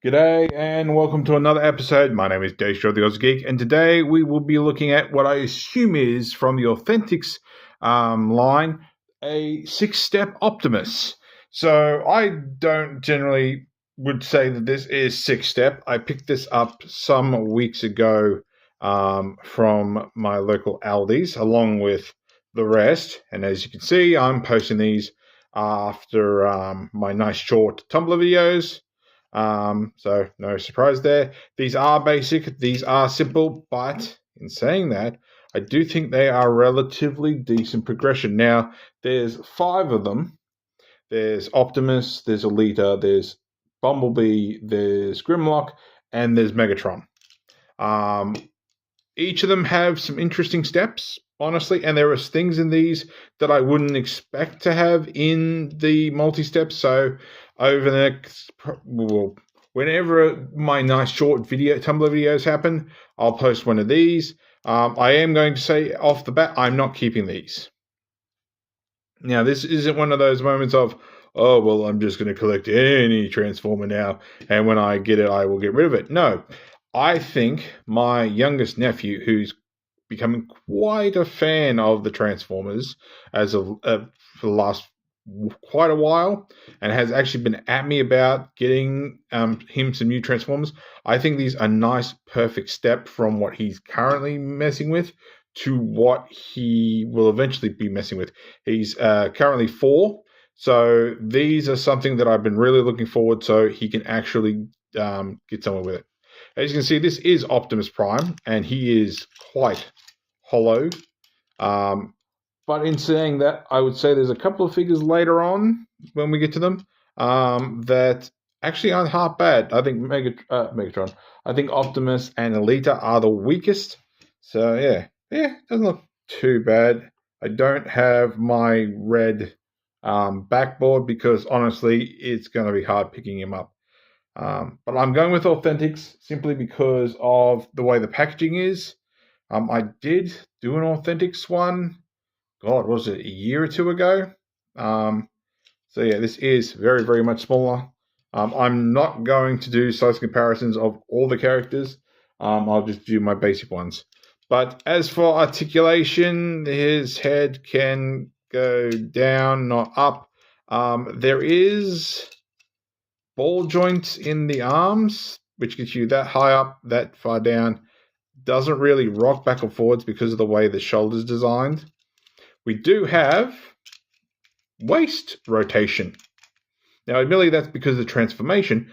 G'day and welcome to another episode. My name is Daethstro, the Aussie Geek, and today we will be looking at what I assume is from the Authentics line, a six-step Optimus. So I don't generally would say that this is six-step. I picked this up some weeks ago from my local Aldi's along with the rest, and as you can see, I'm posting these after my nice short Tumblr videos. So no surprise there. These are basic, these are simple, but in saying that, I do think they are relatively decent progression. Now, there's 5 of them. There's Optimus, there's Alita, there's Bumblebee, there's Grimlock, and there's Megatron. Um, each of them have some interesting steps, honestly, and there are things in these that I wouldn't expect to have in the multi-steps. So over the next, well, whenever my nice short video Tumblr videos happen, I'll post one of these. I am going to say off the bat, I'm not keeping these. Now, this isn't one of those moments of, oh, well, I'm just going to collect any Transformer now, and when I get it, I will get rid of it. No, I think my youngest nephew, who's becoming quite a fan of the Transformers as of for the last quite a while, and has actually been at me about getting him some new Transformers. I think these are a nice, perfect step from what he's currently messing with to what he will eventually be messing with. He's currently 4, so these are something that I've been really looking forward so he can actually get somewhere with it. As you can see, this is Optimus Prime, and he is quite hollow. But in saying that, I would say there's a couple of figures later on when we get to them that actually aren't half bad. I think Megatron, I think Optimus and Alita are the weakest. So yeah, doesn't look too bad. I don't have my red backboard because honestly, it's going to be hard picking him up. But I'm going with Authentics simply because of the way the packaging is. I did do an Authentics one. God, was it a year or two ago? So yeah, this is very, very much smaller. I'm not going to do size comparisons of all the characters. I'll just do my basic ones. But as for articulation, his head can go down, not up. There is ball joints in the arms, which gets you that high up, that far down. Doesn't really rock back and forwards because of the way the shoulder's designed. We do have waist rotation. Now, admittedly, that's because of the transformation,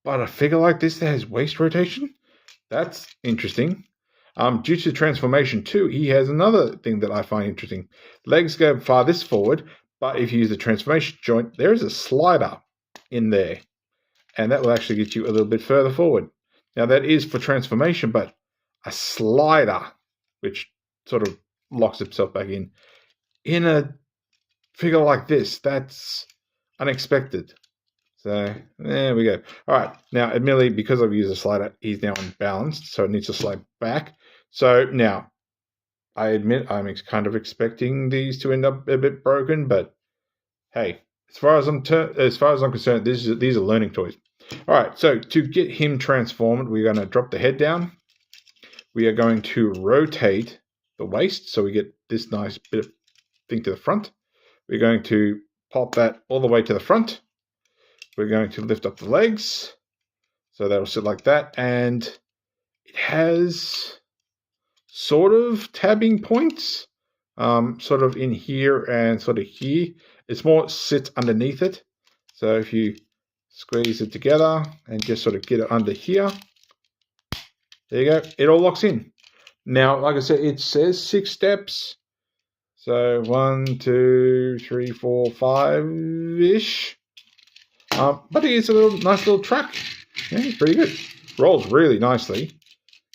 but a figure like this that has waist rotation, that's interesting. Due to transformation too, he has another thing that I find interesting. Legs go farthest forward, but if you use the transformation joint, there is a slider in there, and that will actually get you a little bit further forward. Now, that is for transformation, but a slider, which sort of locks itself back in a figure like this, that's unexpected. So there we go. All right, now admittedly, because I've used a slider, he's now unbalanced, so it needs to slide back. So now, I admit I'm kind of expecting these to end up a bit broken, but hey, as far as I'm concerned, these are learning toys. All right, so to get him transformed, we're going to drop the head down. We are going to rotate the waist, so we get this nice bit of thing to the front. We're going to pop that all the way to the front. We're going to lift up the legs, so that'll sit like that, and it has sort of tabbing points, sort of in here and sort of here. It's more sits underneath it. So if you squeeze it together and just sort of get it under here, there you go. It all locks in. Now, like I said, it says 6 steps. So 1, 2, 3, 4, 5-ish. But it is a nice little truck. Yeah, pretty good. Rolls really nicely.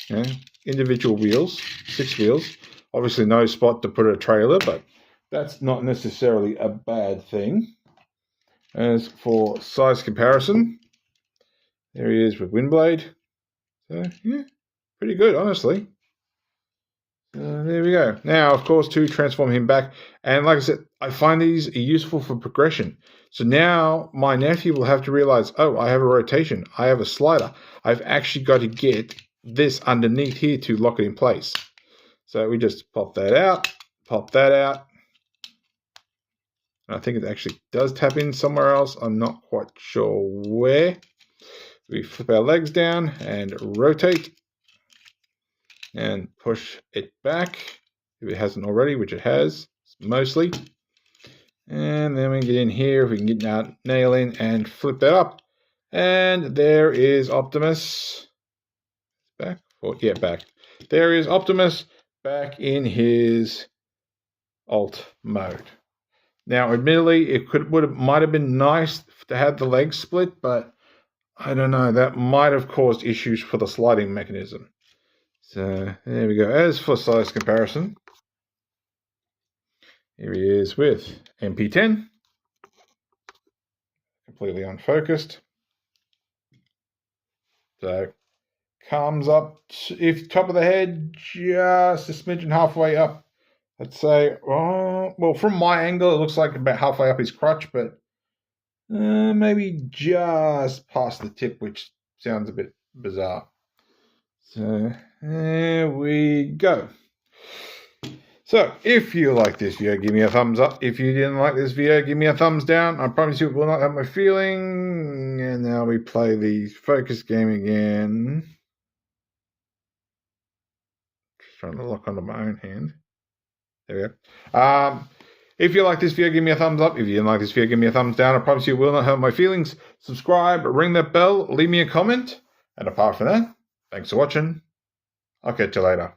Yeah, individual wheels, 6 wheels. Obviously no spot to put a trailer, but that's not necessarily a bad thing. As for size comparison, there he is with Windblade. So yeah, pretty good, honestly. There we go. Now, of course, to transform him back. And like I said, I find these useful for progression. So now my nephew will have to realize, oh, I have a rotation. I have a slider. I've actually got to get this underneath here to lock it in place. So we just pop that out, pop that out. I think it actually does tap in somewhere else. I'm not quite sure where. We flip our legs down and rotate and push it back if it hasn't already, which it has mostly. And then we get in here, if we can get that nail in and flip that up. And there is Optimus. Back? Yeah, back. There is Optimus back in his alt mode. Now, admittedly, it might have been nice to have the legs split, but I don't know. That might have caused issues for the sliding mechanism. So there we go. As for size comparison, here he is with MP10, completely unfocused. So comes up, if top of the head, just a smidgen halfway up. I'd say, well, from my angle, it looks like about halfway up his crotch, but maybe just past the tip, which sounds a bit bizarre. So there we go. So if you like this video, give me a thumbs up. If you didn't like this video, give me a thumbs down. I promise you it will not hurt my feeling. And now we play the focus game again. Just trying to lock onto my own hand. There we go. If you like this video, give me a thumbs up. If you didn't like this video, give me a thumbs down. I promise you it will not hurt my feelings. Subscribe, ring that bell, leave me a comment. And apart from that, thanks for watching. I'll catch you later.